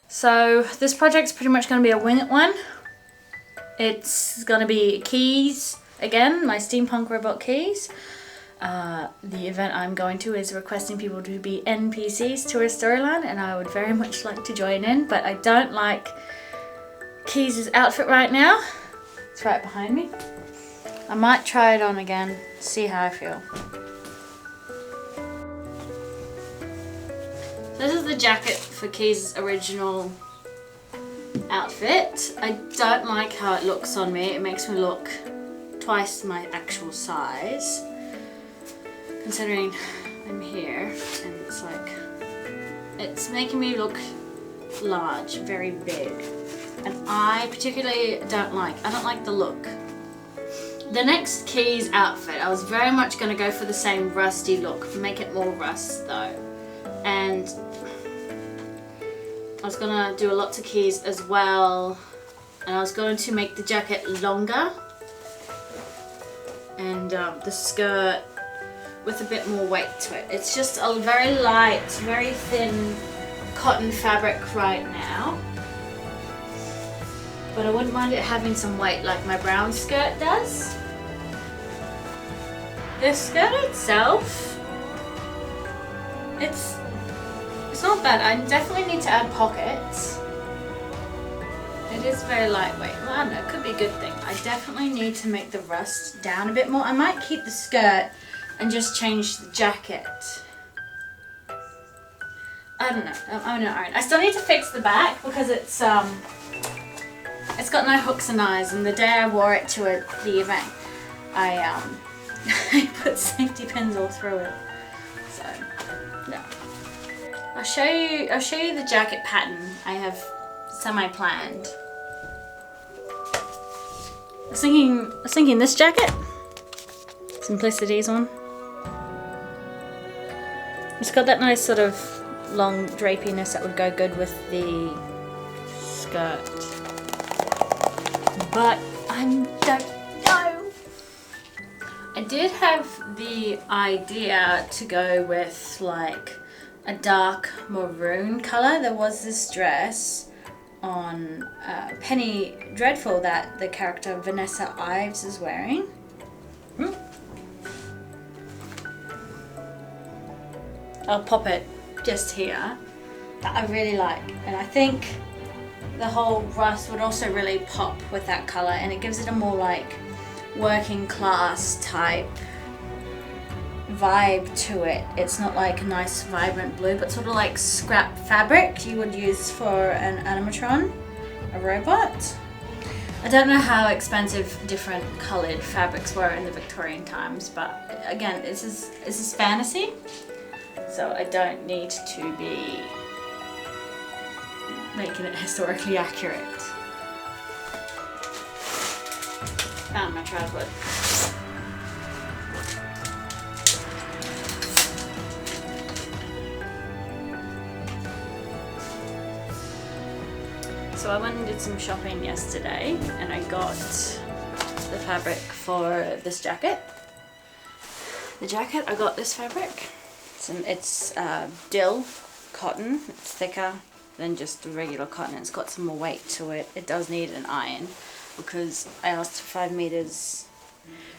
So this project's pretty much going to be a wing it one. It's going to be keys again, my steampunk robot keys. The event I'm going to is requesting people to be NPCs to a storyline, and I would very much like to join in, but I don't like Keys' outfit right now. It's right behind me. I might try it on again, see how I feel. So this is the jacket for Keys' original outfit. I don't like how it looks on me. It makes me look twice my actual size, considering I'm here, and it's like, it's making me look large, very big, and I particularly don't like the look. The next Keys outfit, I was very much going to go for the same rusty look, make it more rust though, and I was going to do a lot to Keys as well, and I was going to make the jacket longer and the skirt with a bit more weight to it. It's just a very light, very thin cotton fabric right now, but I wouldn't mind it having some weight like my brown skirt does. The skirt itself, it's not bad. I definitely need to add pockets. It is very lightweight. Well, I don't know, it could be a good thing. I definitely need to make the rust down a bit more. I might keep the skirt and just change the jacket. I don't know. I'm not iron. I still need to fix the back because it's got no hooks and eyes, and the day I wore it to the event, I I put safety pins all through it. So no. I'll show you the jacket pattern I have semi-planned. I was thinking this jacket, Simplicity's one. It's got that nice sort of long drapiness that would go good with the skirt. But I don't know. I did have the idea to go with like a dark maroon color. There was this dress on Penny Dreadful that the character Vanessa Ives is wearing. I'll pop it just here, that I really like, and I think the whole rust would also really pop with that color, and it gives it a more like working class type vibe to it. It's not like a nice vibrant blue, but sort of like scrap fabric you would use for an Automaton, a robot. I don't know how expensive different coloured fabrics were in the Victorian times, but again, this is fantasy, so I don't need to be making it historically accurate. Found my tripod. So I went and did some shopping yesterday, and I got the fabric for this jacket. The jacket, I got this fabric. It's dill cotton. It's thicker than just the regular cotton. It's got some more weight to it. It does need an iron because I asked for 5 meters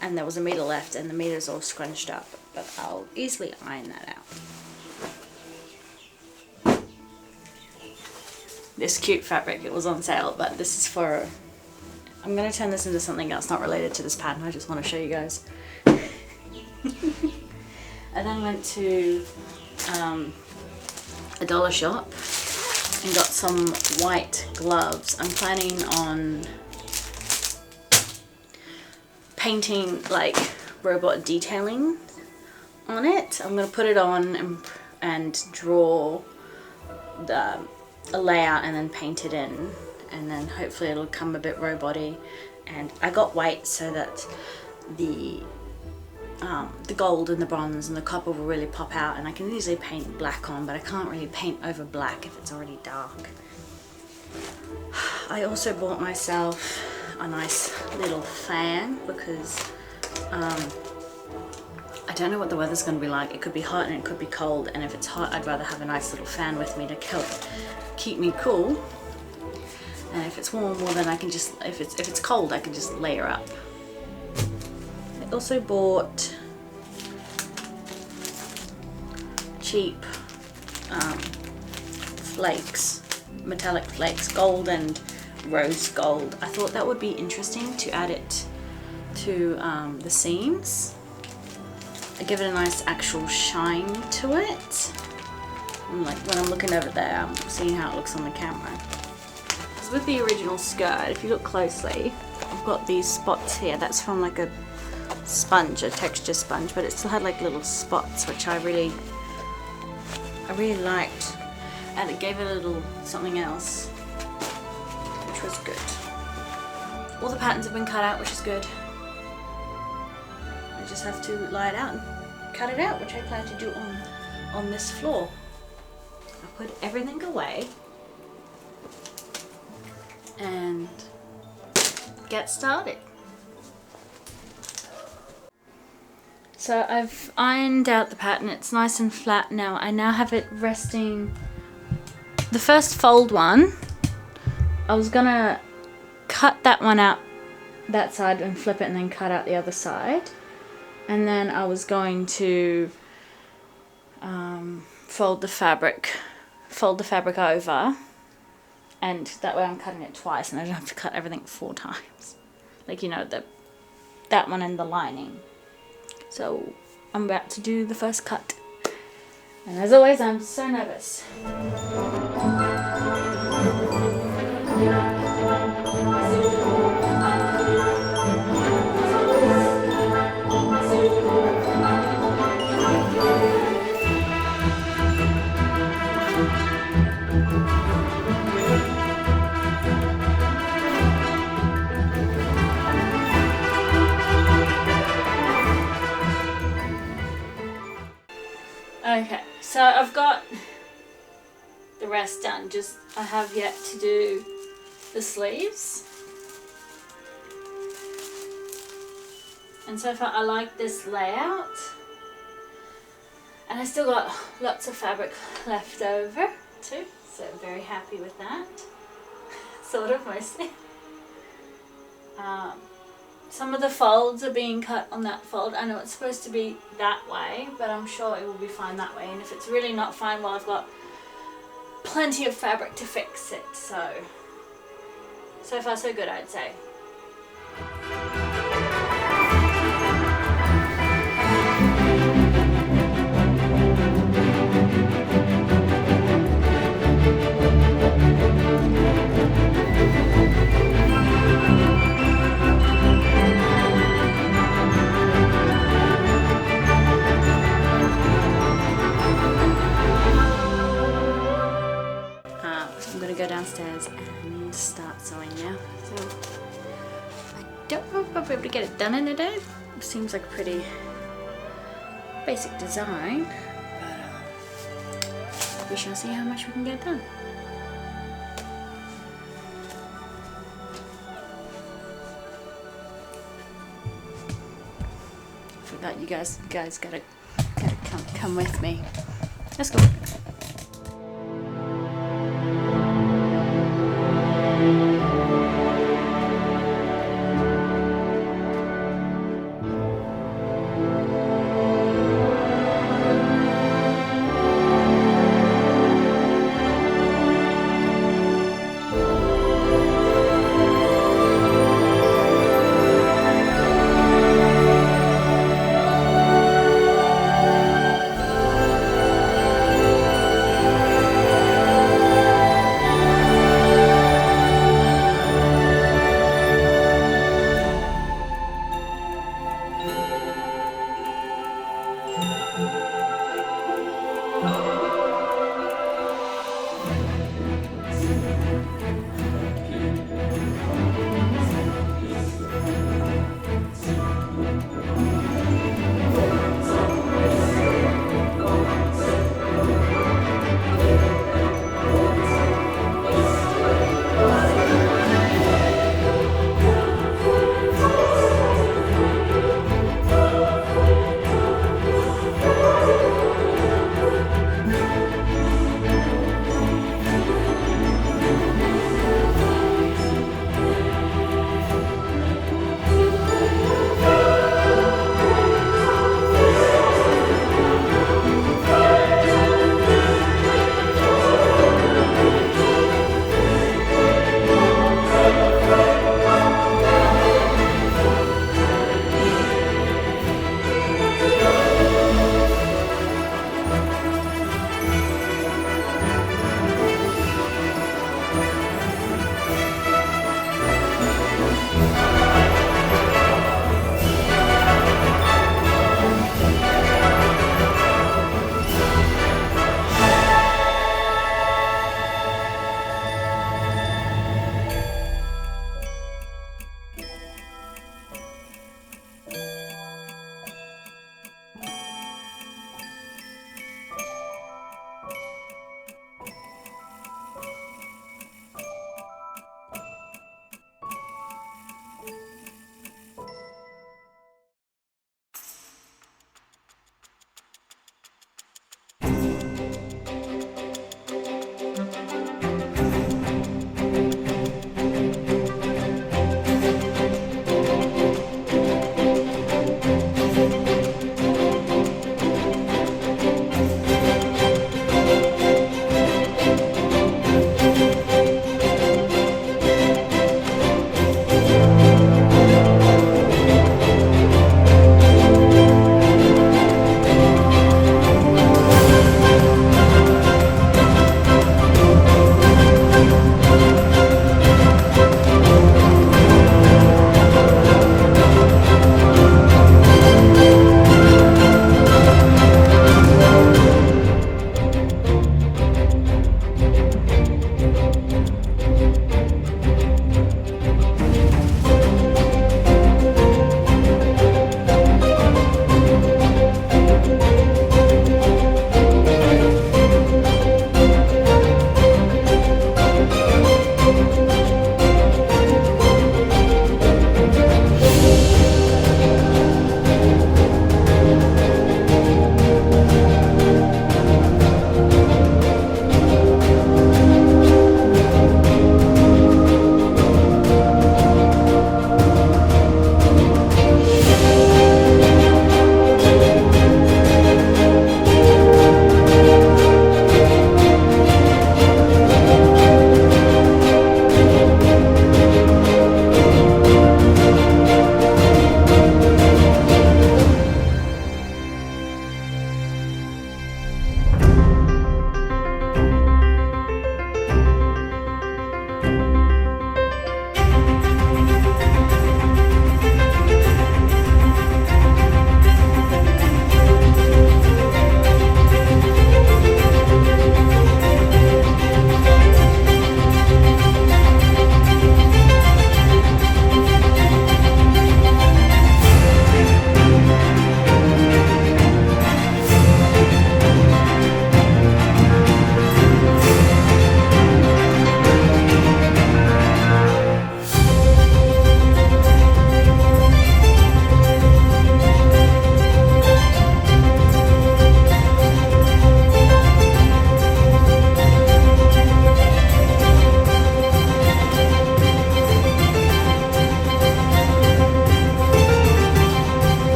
and there was a meter left, and the meter's all scrunched up, but I'll easily iron that out. This cute fabric, it was on sale, but this is for, I'm going to turn this into something else not related to this pattern. I just want to show you guys. I then went to a dollar shop and got some white gloves. I'm planning on painting like robot detailing on it. I'm going to put it on and draw a layout and then paint it in, and then hopefully it'll come a bit robot-y. And I got white so that the gold and the bronze and the copper will really pop out, and I can easily paint black on, but I can't really paint over black if it's already dark. I also bought myself a nice little fan because I don't know what the weather's going to be like. It could be hot and it could be cold, and if it's hot I'd rather have a nice little fan with me to help keep me cool. And if it's warm, well then I can just, if it's cold, I can just layer up. I also bought cheap flakes, metallic flakes, gold and rose gold. I thought that would be interesting to add it to the seams. I give it a nice actual shine to it. And like when I'm looking over there, I'm seeing how it looks on the camera. So with the original skirt, if you look closely, I've got these spots here. That's from like a sponge, a texture sponge, but it still had like little spots, which I really liked. And it gave it a little something else, which was good. All the patterns have been cut out, which is good. I just have to lie it out and cut it out, which I plan to do on this floor. I'll put everything away and get started. So I've ironed out the pattern, it's nice and flat now. I now have it resting. The first fold one, I was gonna cut that one out, that side, and flip it and then cut out the other side. And then I was going to fold the fabric over, and that way I'm cutting it twice and I don't have to cut everything 4 times. Like, you know, that one and the lining. So I'm about to do the first cut. And as always, I'm so nervous. Okay, so I've got the rest done, just I have yet to do the sleeves. And so far I like this layout. And I still got lots of fabric left over too, so I'm very happy with that. Sort of, mostly. Some of the folds are being cut on that fold. I know it's supposed to be that way, but I'm sure it will be fine that way. And if it's really not fine, well, I've got plenty of fabric to fix it. So far so good, I'd say. Go downstairs and start sewing now. So I don't know if I'll be able to get it done in a day. It seems like a pretty basic design, but we shall see how much we can get done. Forgot you guys gotta come with me. Let's go.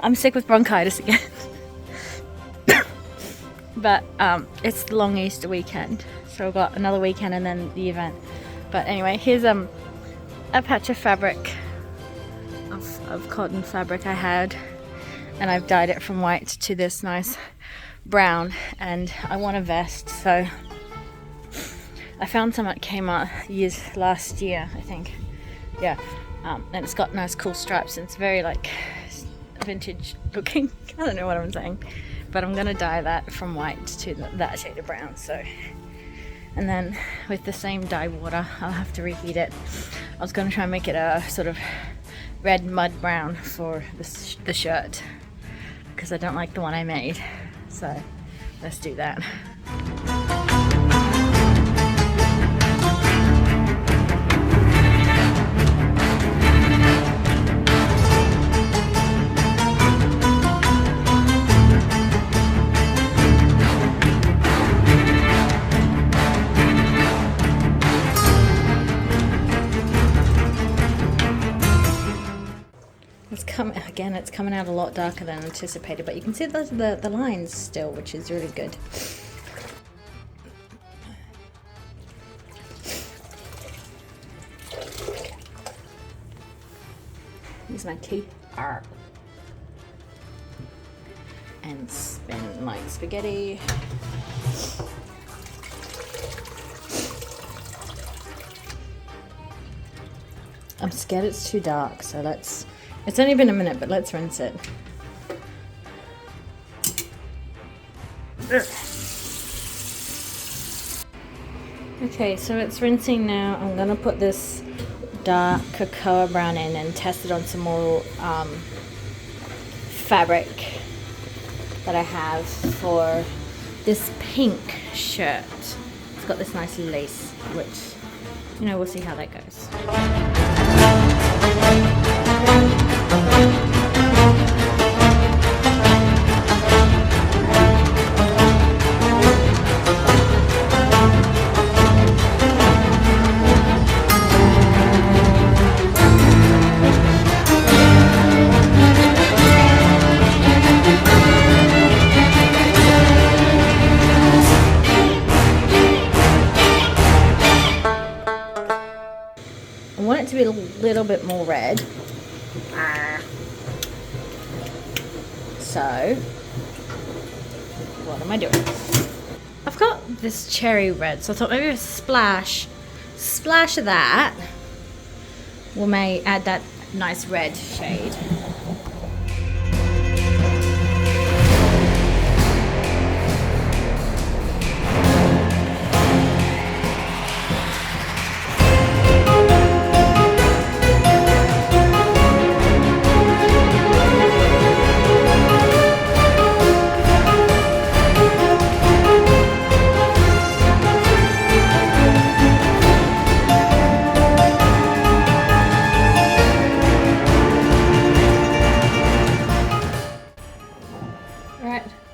I'm sick with bronchitis again. But it's the long Easter weekend, so I've got another weekend and then the event. But anyway, here's a patch of fabric, of cotton fabric I had, and I've dyed it from white to this nice brown, and I want a vest, so I found some at Kmart last year, I think. Yeah, and it's got nice cool stripes, and it's very like vintage looking. I don't know what I'm saying, but I'm gonna dye that from white to that shade of brown. So, and then with the same dye water, I'll have to reheat it. I was gonna try and make it a sort of red mud brown for the shirt, because I don't like the one I made. So let's do that. It's coming out a lot darker than anticipated, but you can see the lines still, which is really good. Use my TR and spin like spaghetti. I'm scared it's too dark, so it's only been a minute, but let's rinse it. Okay, so it's rinsing now. I'm gonna put this dark cocoa brown in and test it on some more fabric that I have for this pink shirt. It's got this nice lace, which, you know, we'll see how that goes. I want it to be a little bit more red. So, what am I doing? I've got this cherry red, so I thought maybe a splash of that may add that nice red shade.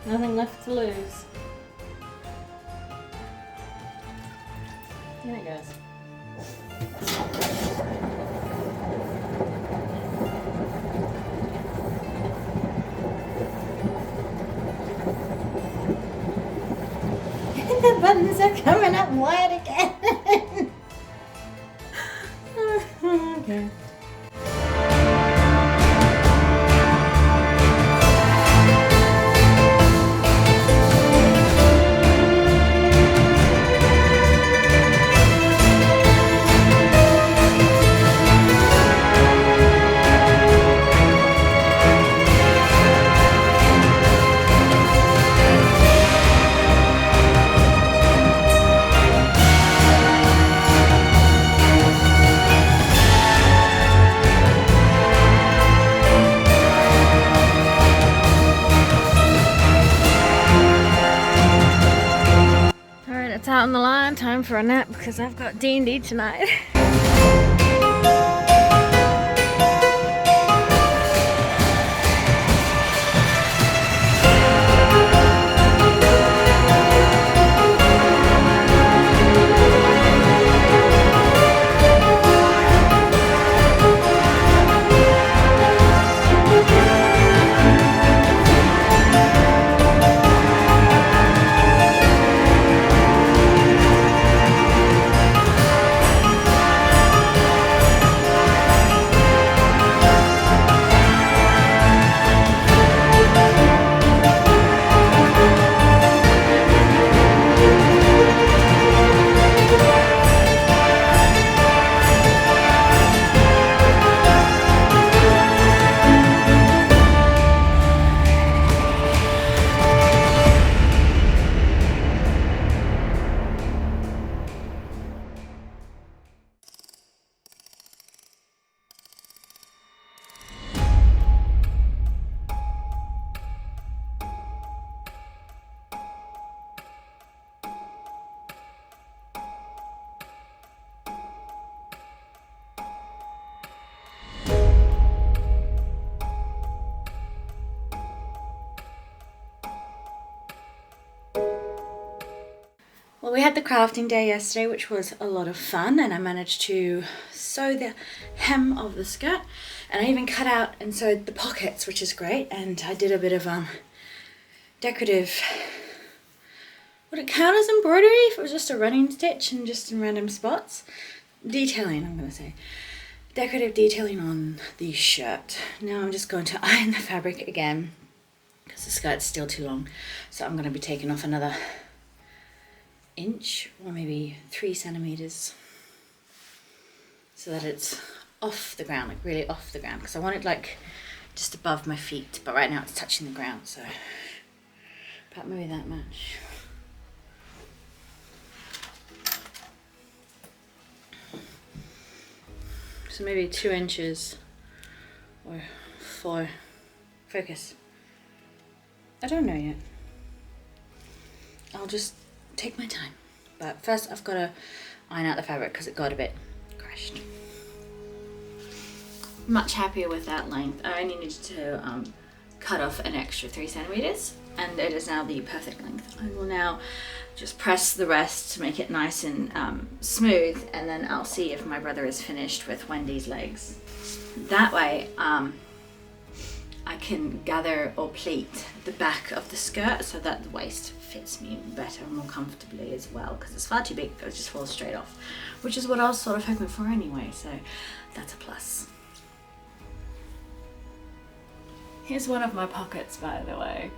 Nothing left to lose. There it goes. The buttons are coming up wide again. Okay. It's out on the line, time for a nap because I've got D&D tonight. had the crafting day yesterday, which was a lot of fun, and I managed to sew the hem of the skirt, and I even cut out and sewed the pockets, which is great. And I did a bit of decorative, would it count as embroidery if it was just a running stitch and just in random spots? Detailing, I'm going to say. Decorative detailing on the shirt. Now I'm just going to iron the fabric again because the skirt's still too long. So I'm going to be taking off another inch or maybe 3 centimeters so that it's off the ground, like really off the ground, because I want it like just above my feet, but right now it's touching the ground, so about maybe that much. So maybe 2 inches or 4. Focus. I don't know yet. I'll just take my time. But first I've got to iron out the fabric because it got a bit crushed. Much happier with that length. I only needed to cut off an extra 3 centimeters and it is now the perfect length. I will now just press the rest to make it nice and smooth, and then I'll see if my brother is finished with Wendy's legs. That way I can gather or pleat the back of the skirt so that the waist fits me better and more comfortably as well, because it's far too big, it just falls straight off, which is what I was sort of hoping for anyway, so that's a plus. Here's one of my pockets, by the way.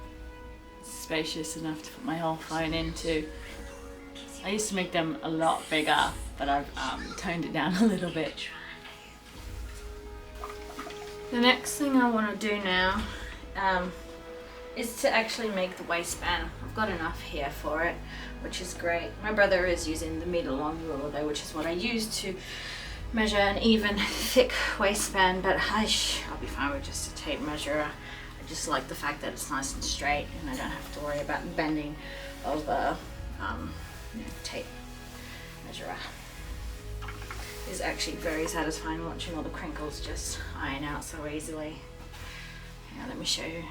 It's spacious enough to put my whole phone into. I used to make them a lot bigger, but I've toned it down a little bit. The next thing I want to do now is to actually make the waistband. I've got enough here for it, which is great. My brother is using the meter long ruler though, which is what I use to measure an even thick waistband, but I'll be fine with just a tape measure. I just like the fact that it's nice and straight and I don't have to worry about bending over tape measurer. It's actually very satisfying watching all the crinkles just iron out so easily. Now let me show you.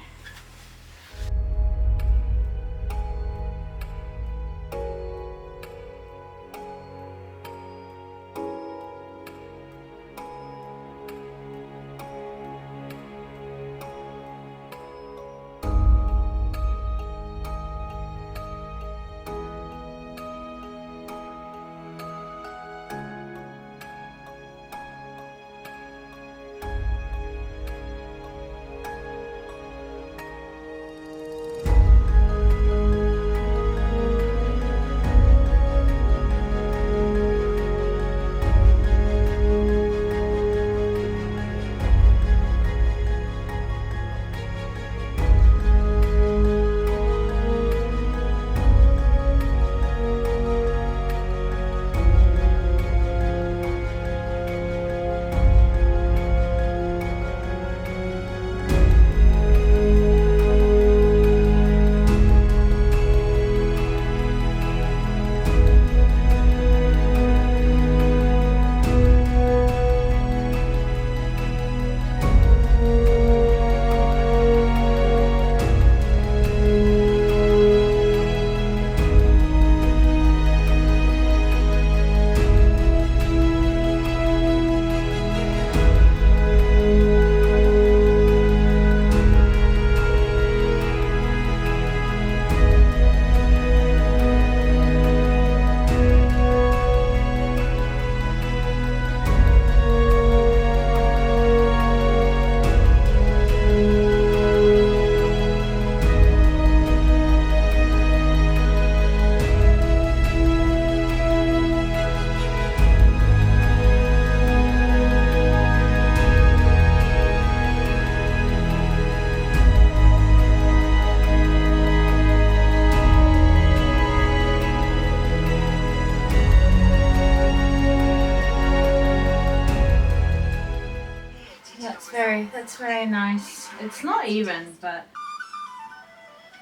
That's very nice. It's not even, but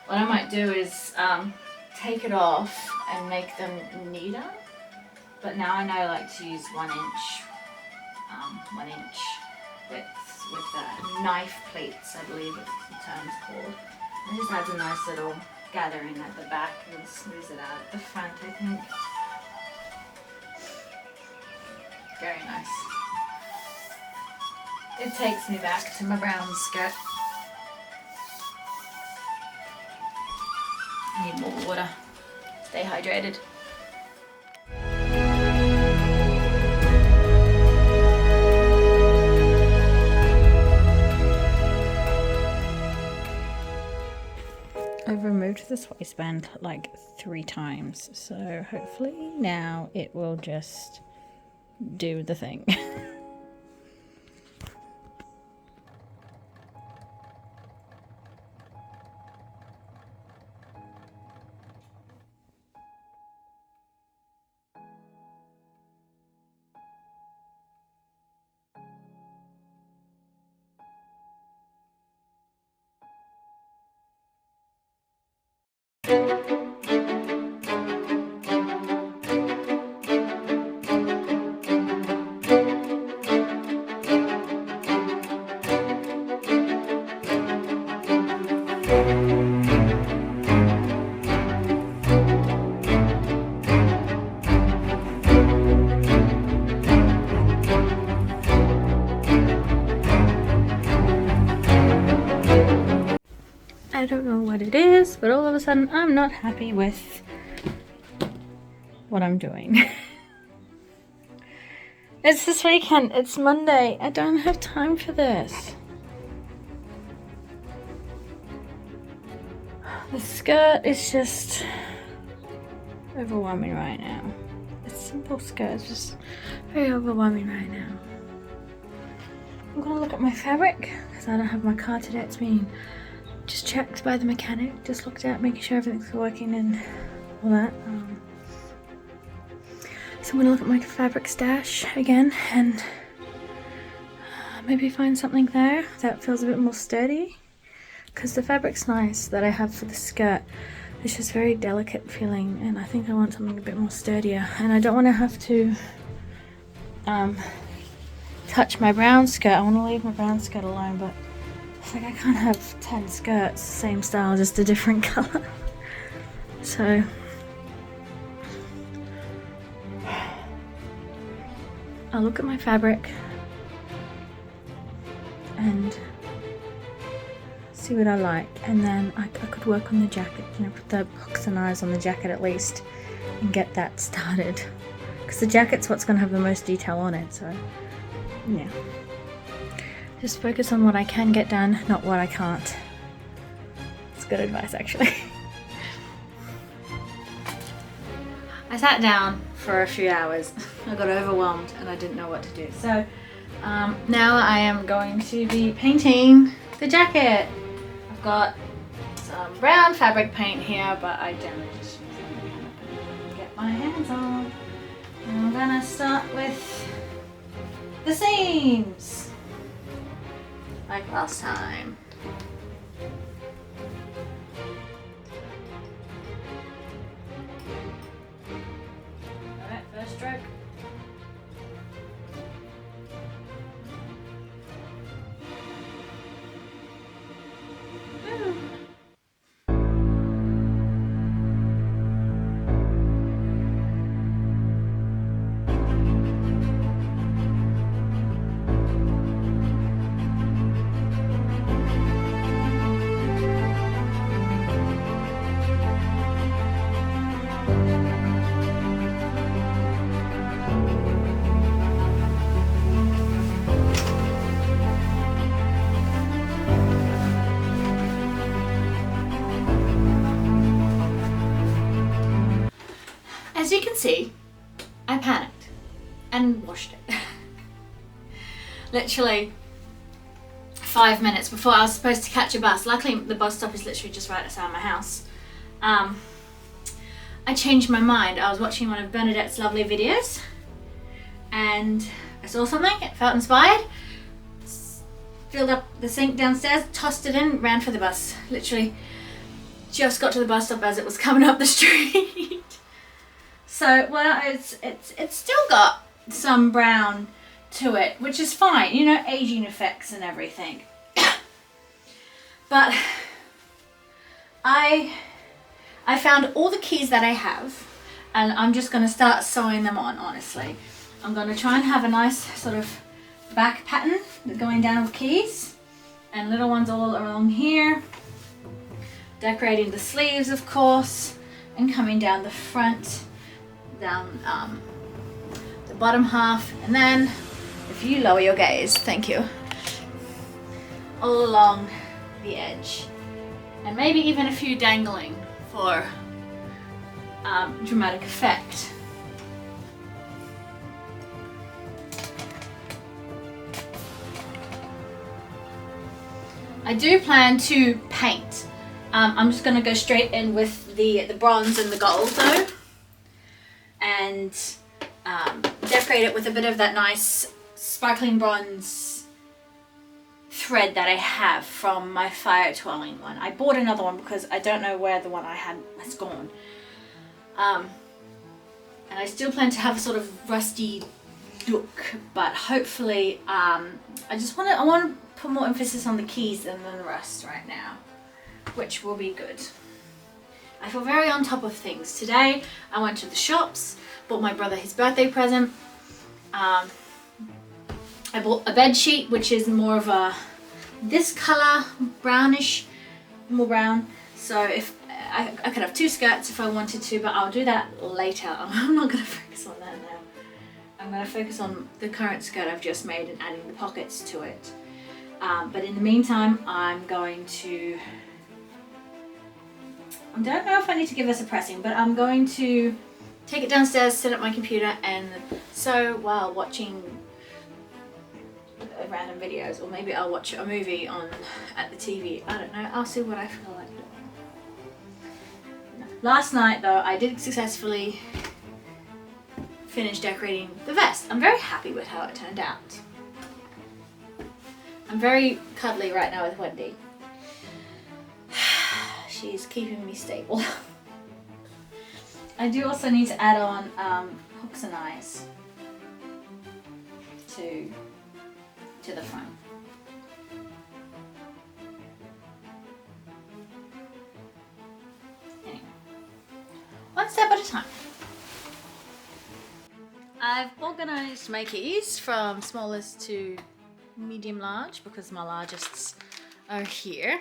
what I might do is take it off and make them neater. But now I know like to use 1 inch width with the knife pleats, I believe it's the term's called. It just adds a nice little gathering at the back and smooths it out at the front, I think. Very nice. It takes me back to my brown skirt. I need more water. Stay hydrated. I've removed this waistband like 3 times, so hopefully now it will just do the thing. I don't know what it is, but all of a sudden I'm not happy with what I'm doing. It's this weekend, it's Monday, I don't have time for this. The skirt is just overwhelming right now. It's a simple skirt, it's just very overwhelming right now. I'm gonna look at my fabric, because I don't have my car today. It's been just checked by the mechanic, just looked at, making sure everything's working and all that. So I'm gonna look at my fabric stash again and maybe find something there that feels a bit more sturdy, because the fabric's nice that I have for the skirt. It's just very delicate feeling, and I think I want something a bit more sturdier, and I don't want to have to touch my brown skirt. I want to leave my brown skirt alone, but it's like I can't have 10 skirts, same style, just a different colour. So I'll look at my fabric and see what I like, and then I could work on the jacket, you know, put the hooks and eyes on the jacket at least and get that started, because the jacket's what's going to have the most detail on it. So yeah, just focus on what I can get done, not what I can't. It's good advice, actually. I sat down for a few hours. I got overwhelmed and I didn't know what to do. So now I am going to be painting the jacket. I've got some brown fabric paint here, but I generally just use it to get my hands on. And I'm gonna start with the seams, like last time. Alright, first stroke. As you can see, I panicked and washed it. Literally 5 minutes before I was supposed to catch a bus. Luckily the bus stop is literally just right outside my house. I changed my mind. I was watching one of Bernadette's lovely videos and I saw something, it felt inspired, filled up the sink downstairs, tossed it in, ran for the bus. Literally just got to the bus stop as it was coming up the street. So, well, it's still got some brown to it, which is fine, you know, aging effects and everything. But I I found all the keys that I have, and I'm just going to start sewing them on, honestly. I'm going to try and have a nice sort of back pattern going down with keys, and little ones all along here. Decorating the sleeves, of course, and coming down the front, down the bottom half, and then if you lower your gaze, thank you, all along the edge, and maybe even a few dangling for dramatic effect. I do plan to paint. I'm just going to go straight in with the bronze and the gold though, and decorate it with a bit of that nice sparkling bronze thread that I have from my fire twirling one. I bought another one because I don't know where the one I had has gone. And I still plan to have a sort of rusty look, but hopefully I want to put more emphasis on the keys than the rest right now, which will be good. I feel very on top of things. Today I went to the shops, bought my brother his birthday present. I bought a bed sheet which is more of a this color, brownish, more brown. So if I could have two skirts if I wanted to, but I'll do that later. I'm not going to focus on that now. I'm going to focus on the current skirt I've just made and adding the pockets to it. But in the meantime, I'm going to, I don't know if I need to give this a pressing, but I'm going to take it downstairs, set up my computer, and sew while watching random videos, or maybe I'll watch a movie at the TV. I don't know. I'll see what I feel like doing. Last night, though, I did successfully finish decorating the vest. I'm very happy with how it turned out. I'm very cuddly right now with Wendy. She's keeping me stable. I do also need to add on hooks and eyes to the front. Anyway, one step at a time. I've organised my keys from smallest to medium large because my largests are here.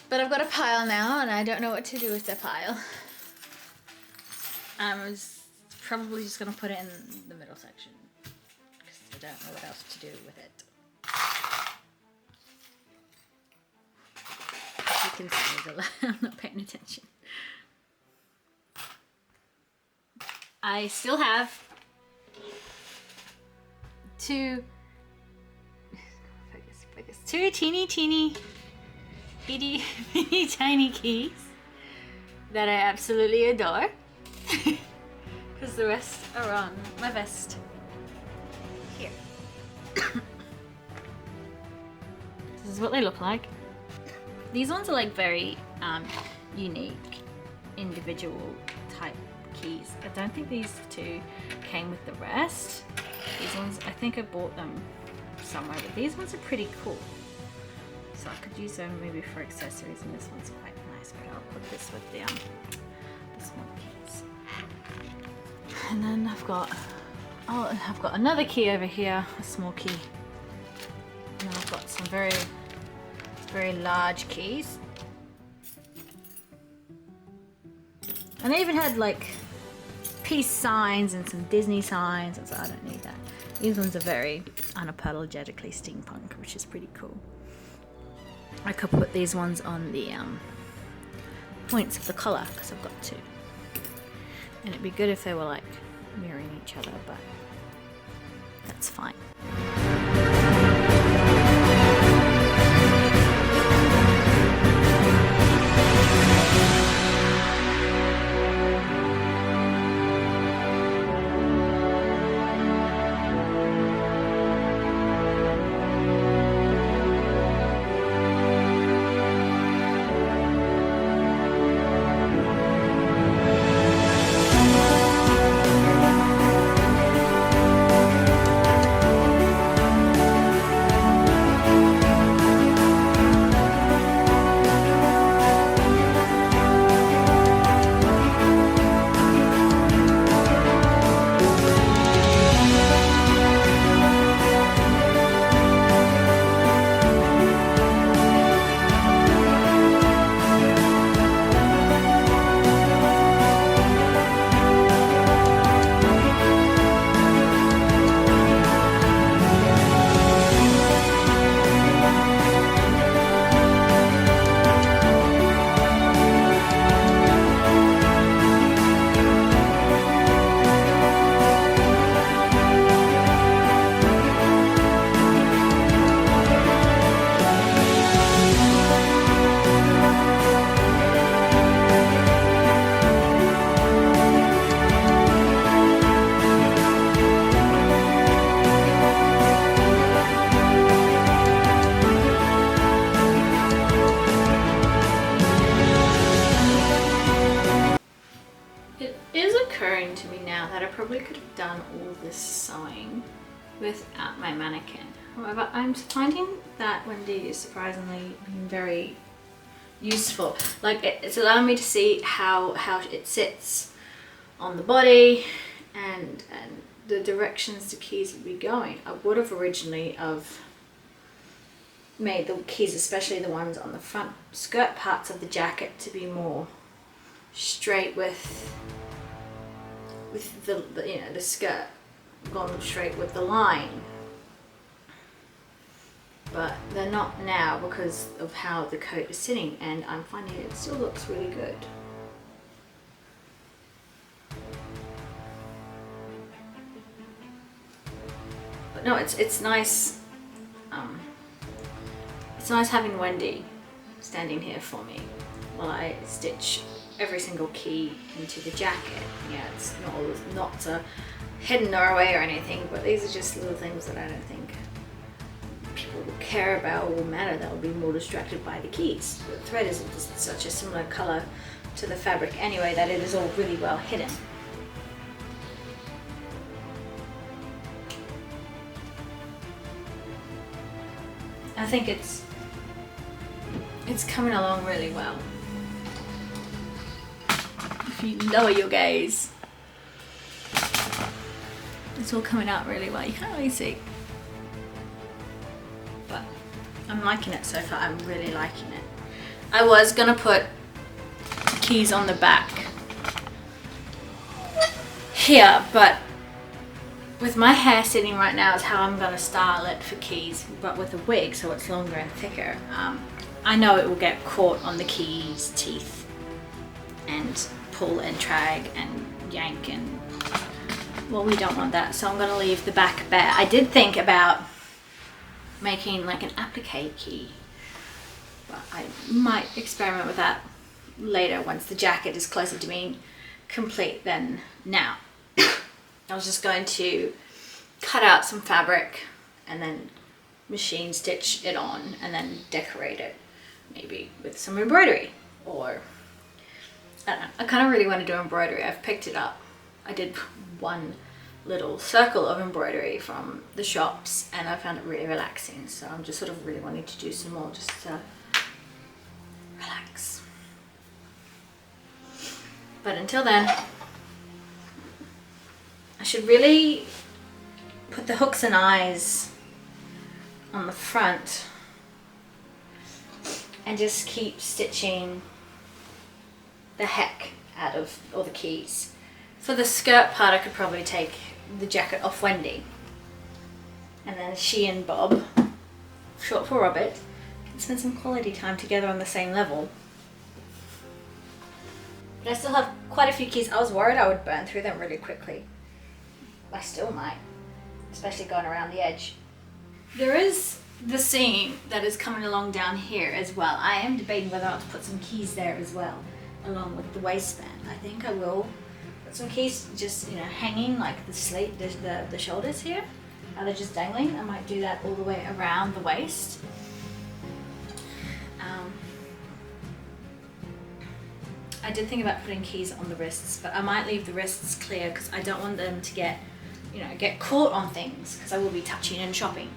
But I've got a pile now and I don't know what to do with the pile. I was probably just going to put it in the middle section because I don't know what else to do with it. You can see I'm not paying attention. I still have two teeny itty bitty tiny keys that I absolutely adore because the rest are on my vest here. This is what they look like. These ones are like very unique individual type keys. I don't think these two came with the rest. These ones, I think I bought them somewhere, but these ones are pretty cool. So I could use them maybe for accessories, and this one's quite nice, but I'll put this with the small keys. And then I've got another key over here, a small key. And then I've got some very large keys. And I even had like peace signs and some Disney signs, and so I don't need that. These ones are very unapologetically steampunk, which is pretty cool. I could put these ones on the points of the collar because I've got two. And it'd be good if they were like mirroring each other, but that's fine. done all this sewing without my mannequin. However, I'm finding that Wendy is surprisingly very useful. Like it's allowing me to see how it sits on the body and the directions the keys would be going. I would have originally made the keys, especially the ones on the front skirt parts of the jacket, to be more straight with the you know, the skirt gone straight with the line, but they're not now because of how the coat is sitting, and I'm finding it still looks really good. But no, it's nice. It's nice having Wendy standing here for me while I stitch every single key into the jacket. Yeah, it's not hidden or away or anything, but these are just little things that I don't think people will care about or will matter. They'll be more distracted by the keys. The thread is just such a similar color to the fabric anyway that it is all really well hidden. I think it's coming along really well. If you lower your gaze, it's all coming out really well. You can't really see, but I'm liking it so far. I'm really liking it. I was gonna put keys on the back here, but with my hair sitting right now is how I'm gonna style it for keys, but with a wig, so it's longer and thicker. I know it will get caught on the keys teeth and pull and drag and yank, and well, we don't want that, so I'm gonna leave the back bare. I did think about making like an applique key, but I might experiment with that later once the jacket is closer to being complete than now. I was just going to cut out some fabric and then machine stitch it on and then decorate it, maybe with some embroidery, or I don't know. I kind of really want to do embroidery. I've picked it up. I did one little circle of embroidery from the shops and I found it really relaxing, so I'm just sort of really wanting to do some more just to relax. But until then, I should really put the hooks and eyes on the front and just keep stitching the heck out of all the keys. For the skirt part, I could probably take the jacket off Wendy, and then she and Bob, short for Robert, can spend some quality time together on the same level. But I still have quite a few keys. I was worried I would burn through them really quickly. I still might, especially going around the edge. There is the seam that is coming along down here as well. I am debating whether I ought to put some keys there as well, along with the waistband. I think I will put some keys just, you know, hanging like the sleeve, the shoulders here. How they're just dangling. I might do that all the way around the waist. I did think about putting keys on the wrists, but I might leave the wrists clear because I don't want them to get caught on things, because I will be touching and shopping.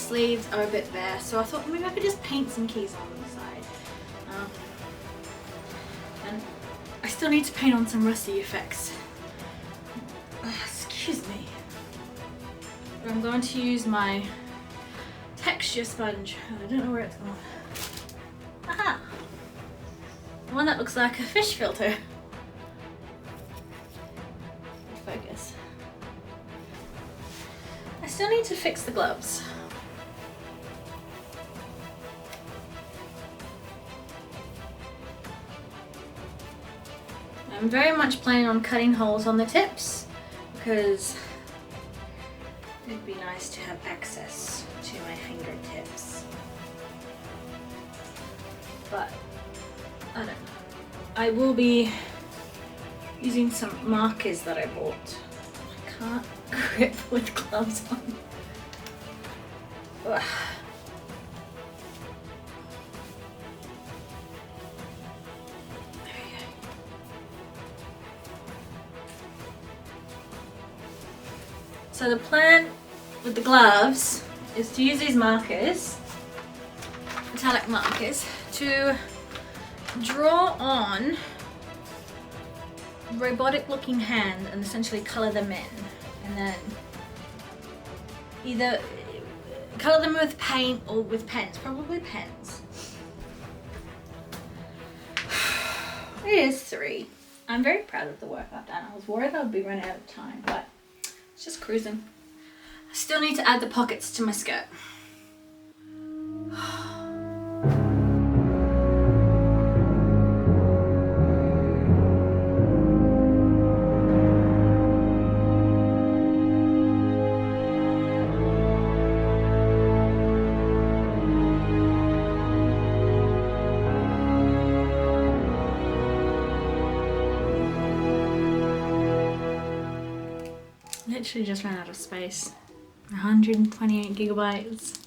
sleeves are a bit bare, so I thought maybe I could just paint some keys on the side. And I still need to paint on some rusty effects. Excuse me. But I'm going to use my texture sponge. I don't know where it's gone. Aha! The one that looks like a fish filter. Focus. I still need to fix the gloves. I'm very much planning on cutting holes on the tips because it'd be nice to have access to my fingertips. But I don't know. I will be using some markers that I bought. I can't grip with gloves on. Ugh. There we go. So the plan with the gloves is to use these markers, metallic markers, to draw on robotic looking hand and essentially color them in, and then either color them with paint or with pens, probably pens. It is 3. I'm very proud of the work I've done. I was worried I would be running out of time, but it's just cruising. I still need to add the pockets to my skirt. Literally just ran out of space. 128 gigabytes.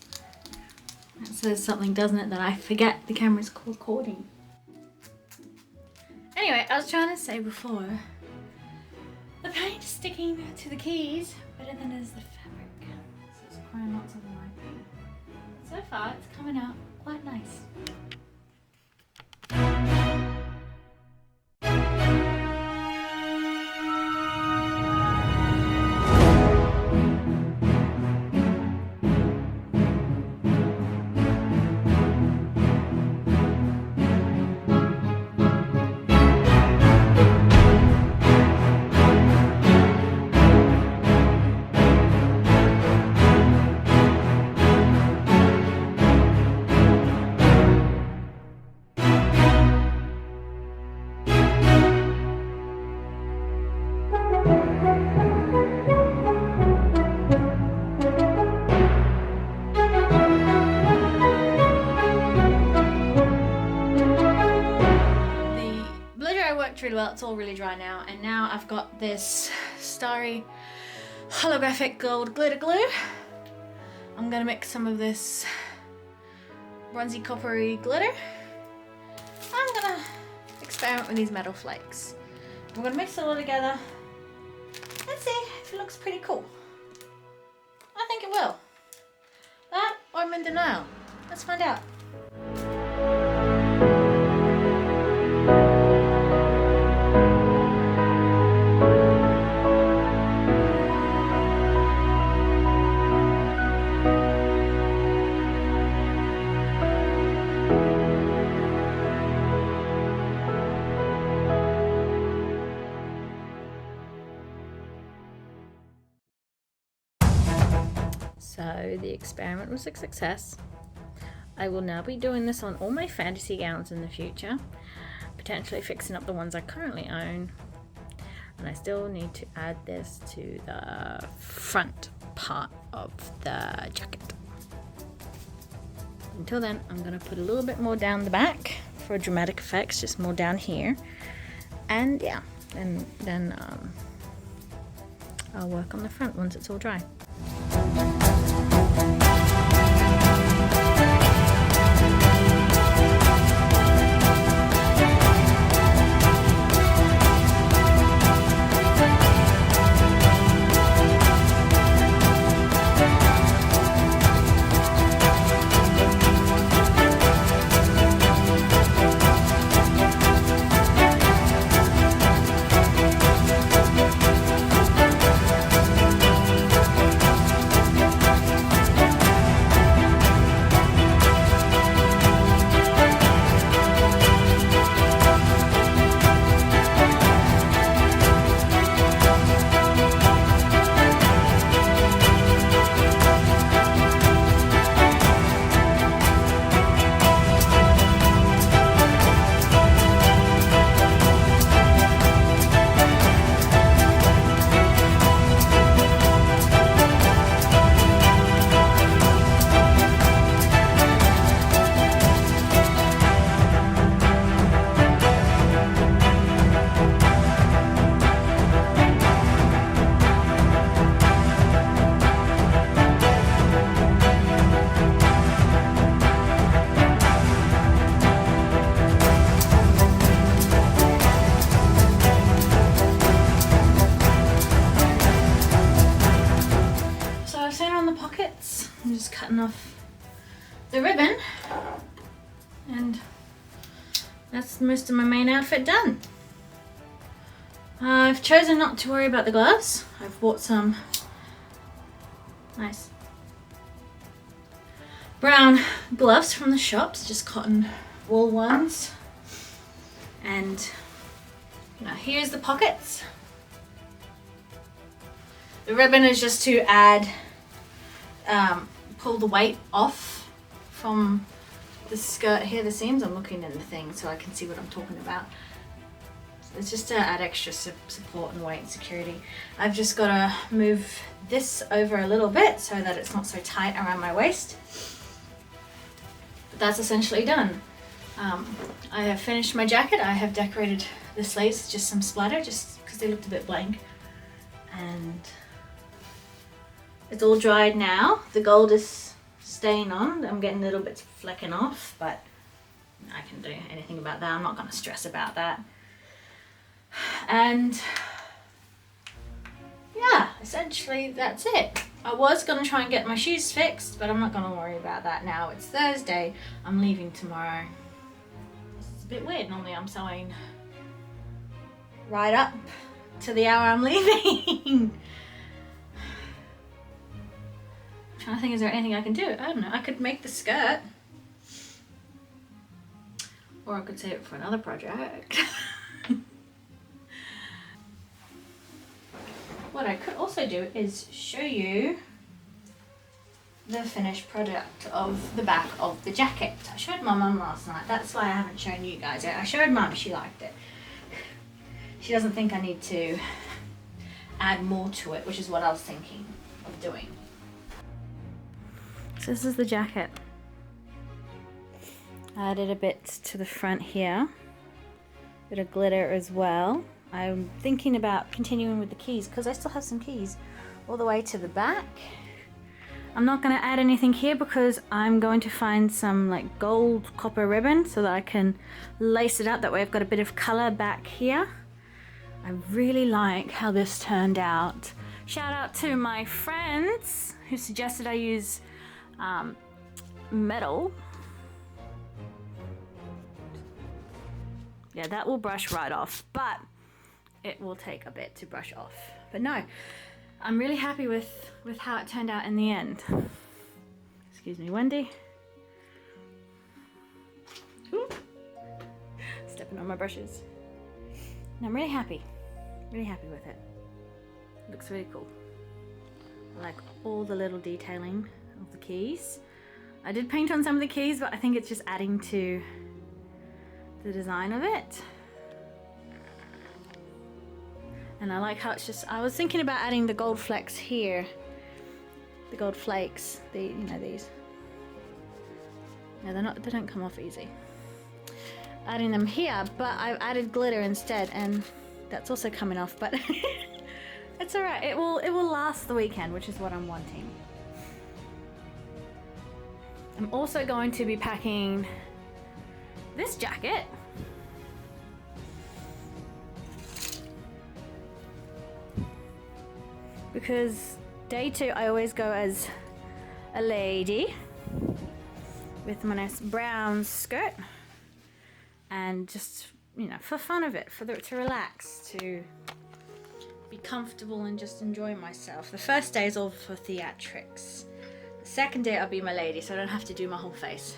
That says something, doesn't it, that I forget the camera's recording. Anyway, I was trying to say before, the paint is sticking to the keys better than is the fabric. So it's requiring lots of wiping. So far, it's coming out quite nice. Really well, it's all really dry now, and now I've got this starry holographic gold glitter glue. I'm gonna mix some of this bronzy coppery glitter. I'm gonna experiment with these metal flakes. I'm gonna mix it all together and see if it looks pretty cool. I think it will. That or I'm in denial. Let's find out. So the experiment was a success. I will now be doing this on all my fantasy gowns in the future, potentially fixing up the ones I currently own, and I still need to add this to the front part of the jacket. Until then, I'm going to put a little bit more down the back for dramatic effects, just more down here, and yeah, and then I'll work on the front once it's all dry. off the ribbon, and that's most of my main outfit done. I've chosen not to worry about the gloves. I've bought some nice brown gloves from the shops, just cotton wool ones. And now here's the pockets. The ribbon is just to add, pull the weight off from the skirt here, the seams. I'm looking in the thing so I can see what I'm talking about. It's just to add extra support and weight and security. I've just got to move this over a little bit so that it's not so tight around my waist. But that's essentially done. I have finished my jacket. I have decorated the sleeves, just some splatter, just because they looked a bit blank. And it's all dried now. The gold is staying on. I'm getting little bits flecking off, but I can do anything about that. I'm not going to stress about that. And yeah, essentially that's it. I was going to try and get my shoes fixed, but I'm not going to worry about that now. It's Thursday. I'm leaving tomorrow. It's a bit weird. Normally I'm sewing right up to the hour I'm leaving. I'm trying to think, is there anything I can do? I don't know. I could make the skirt. Or I could save it for another project. What I could also do is show you the finished product of the back of the jacket. I showed my mum last night. That's why I haven't shown you guys yet. I showed mum, she liked it. She doesn't think I need to add more to it, which is what I was thinking of doing. So this is the jacket. I added a bit to the front here. Bit of glitter as well. I'm thinking about continuing with the keys because I still have some keys all the way to the back. I'm not going to add anything here because I'm going to find some like gold copper ribbon so that I can lace it up. That way I've got a bit of color back here. I really like how this turned out. Shout out to my friends who suggested I use metal. Yeah, that will brush right off, but it will take a bit to brush off. But no, I'm really happy with how it turned out in the end. Excuse me, Wendy. Ooh. Stepping on my brushes. And I'm really happy with it. It looks really cool. I like all the little detailing of the keys. I did paint on some of the keys, but I think it's just adding to the design of it. And I like how it's just, I was thinking about adding the gold flecks here. The gold flakes, you know, these. No, they don't come off easy. Adding them here, but I've added glitter instead, and that's also coming off, but it's all right. It will last the weekend, which is what I'm wanting. I'm also going to be packing this jacket. Because day 2 I always go as a lady with my nice brown skirt, and just, you know, for fun of it, to relax, to be comfortable and just enjoy myself. The first day is all for theatrics. The second day I'll be my lady, so I don't have to do my whole face.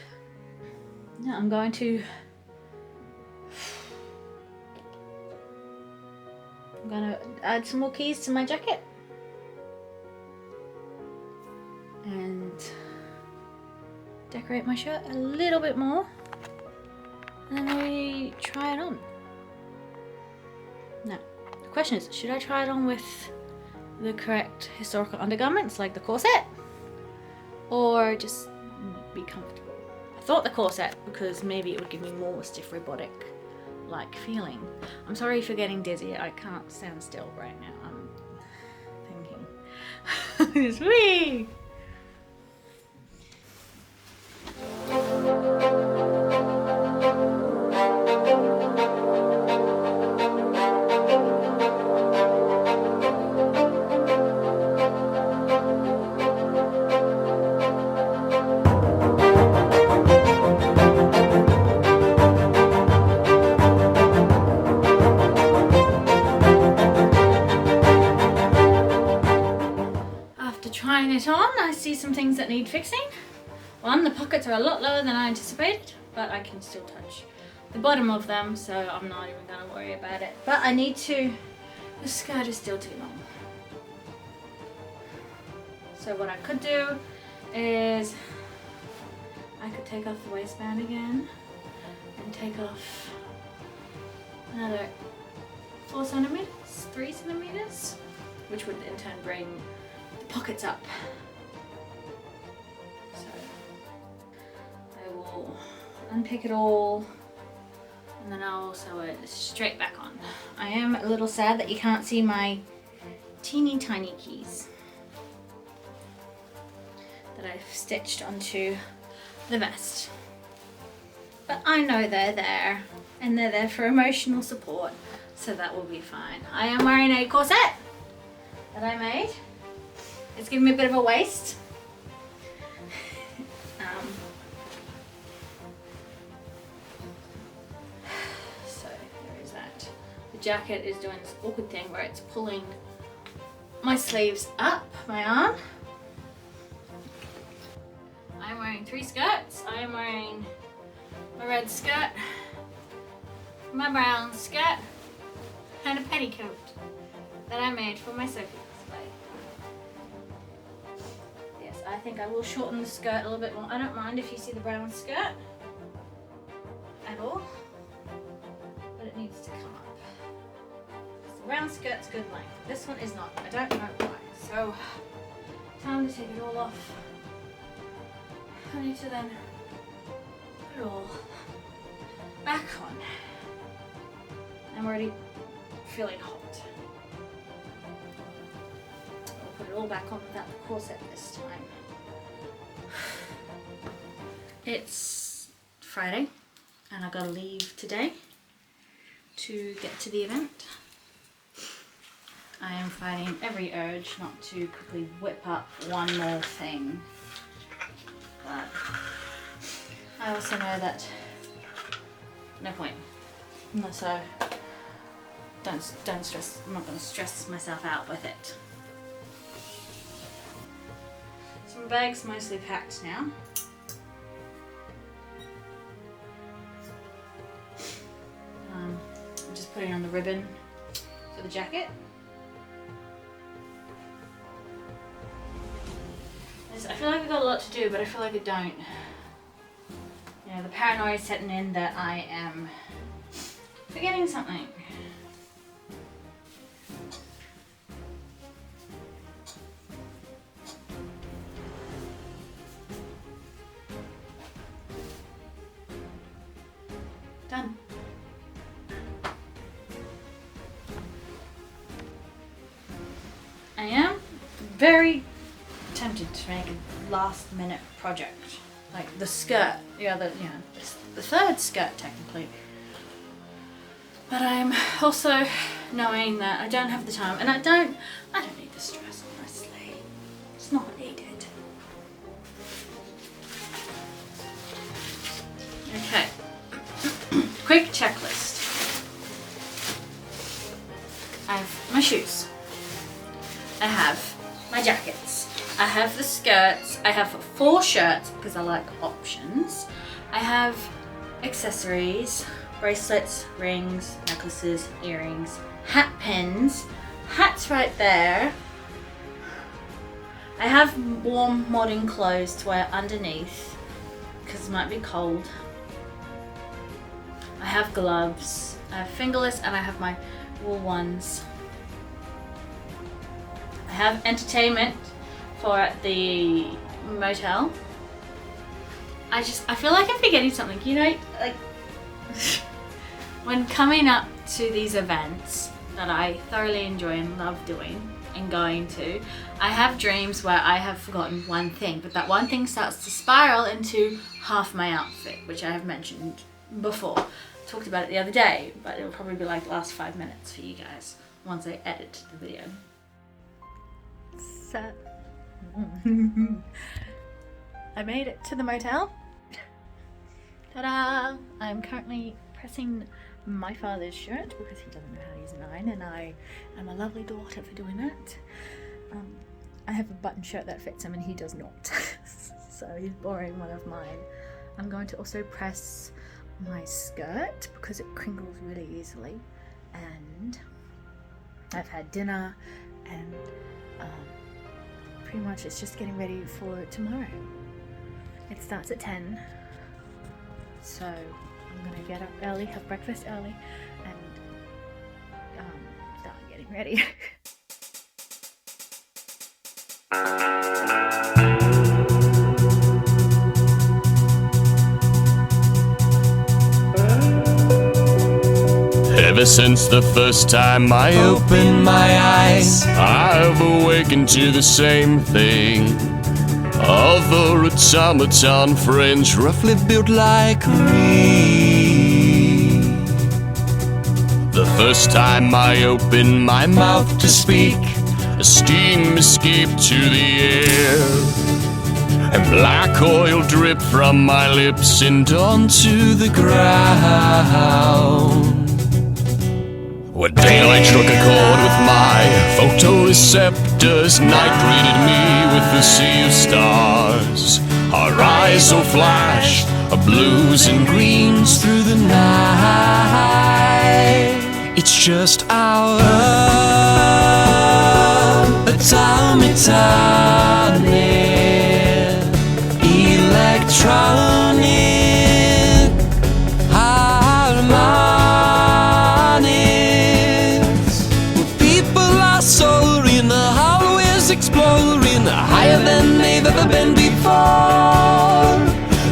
Now I'm going to add some more keys to my jacket. And decorate my shirt a little bit more, and then maybe try it on. Now, the question is, should I try it on with the correct historical undergarments, like the corset, or just be comfortable? I thought the corset, because maybe it would give me more stiff robotic like feeling. I'm sorry if you're getting dizzy. I can't stand still right now. I'm thinking. Whee! see some things that need fixing. One, the pockets are a lot lower than I anticipated, but I can still touch the bottom of them, so I'm not even going to worry about it. But I need to, the skirt is still too long. So what I could do is I could take off the waistband again and take off another 4 centimeters, 3 centimeters, which would in turn bring the pockets up. So I will unpick it all and then I'll sew it straight back on. I am a little sad that you can't see my teeny tiny keys that I've stitched onto the vest. But I know they're there and they're there for emotional support, so that will be fine. I am wearing a corset that I made. It's giving me a bit of a waist. So there is that. The jacket is doing this awkward thing where it's pulling my sleeves up my arm. I'm wearing 3 skirts. I am wearing a red skirt, my brown skirt, and a petticoat that I made for my Sophie display. Yes, I think I will shorten the skirt a little bit more. I don't mind if you see the brown skirt at all, but it needs to come up. The brown skirt's good length. This one is not. I don't know why. So, time to take it all off. I need to then put it all back on. I'm already feeling hot. I'll put it all back on without the corset this time. It's Friday and I gotta leave today to get to the event. I am fighting every urge not to quickly whip up one more thing. But I also know that no point. So don't stress. I'm not going to stress myself out with it. So my bag's mostly packed now. I'm just putting on the ribbon for the jacket. I feel like I've got a lot to do, but I feel like I don't. You know, the paranoia is setting in that I am forgetting something. Done. I am very tempted to make a last minute project, like the skirt, the third skirt technically. But I'm also knowing that I don't have the time, and I don't need the stress, honestly. It's not needed. Okay. Quick checklist. I have my shoes. I have my jackets. I have the skirts. I have 4 shirts because I like options. I have accessories, bracelets, rings, necklaces, earrings, hat pins. Hat's right there. I have warm modern clothes to wear underneath because it might be cold. I have gloves. I have fingerless and I have my wool ones. I have entertainment for the motel. I feel like I'm forgetting something, you know, like when coming up to these events that I thoroughly enjoy and love doing and going to, I have dreams where I have forgotten one thing, but that one thing starts to spiral into half my outfit, which I have mentioned before. Talked about it the other day, but it'll probably be like the last 5 minutes for you guys once I edit the video. So I made it to the motel. Ta-da! I'm currently pressing my father's shirt because he doesn't know how to use an iron, and I am a lovely daughter for doing that. I have a button shirt that fits him and he does not. So he's borrowing one of mine. I'm going to also press my skirt because it crinkles really easily. And I've had dinner and pretty much it's just getting ready for tomorrow. It starts at 10. So I'm gonna get up early, have breakfast early, and start getting ready. Ever since the first time I opened my eyes, I've awakened to the same thing. Other automaton friends roughly built like me. The first time I opened my mouth to speak, a steam escaped to the air, and black oil dripped from my lips and onto the ground. When daylight struck a chord with my photoreceptors, night greeted me with a sea of stars. Our eyes will flash blues and greens through the night. It's just our Automatonic electronic harmonics. People are soaring, the hallways exploring, higher than they've ever been before.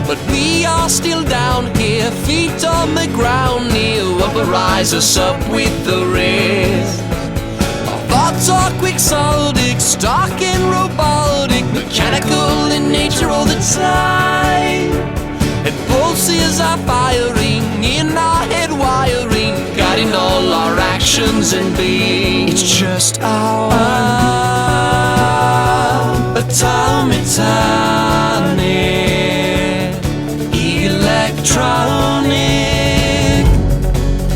But we are still down here, feet on the ground, near what will rise us up with the rest. Our thoughts are quixotic, stark and robotic, mechanical in nature all the time. And pulses are firing in our head wiring, guiding all our actions and being. It's just our Automatonic electronic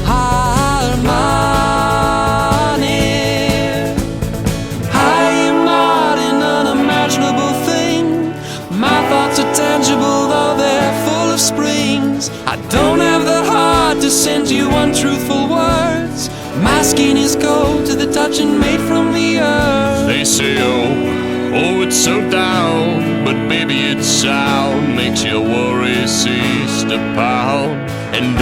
harmonic. I am not an unimaginable thing. My thoughts are tangible, though they're full of springs. I don't have the heart to send you untruthful words. My skin is cold to the touch and made from the earth. They say, oh, it's so down, but baby, its sound makes your worries cease to pound. And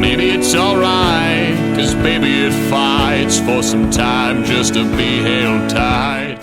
maybe it's alright, 'cause baby, it fights for some time just to be held tight.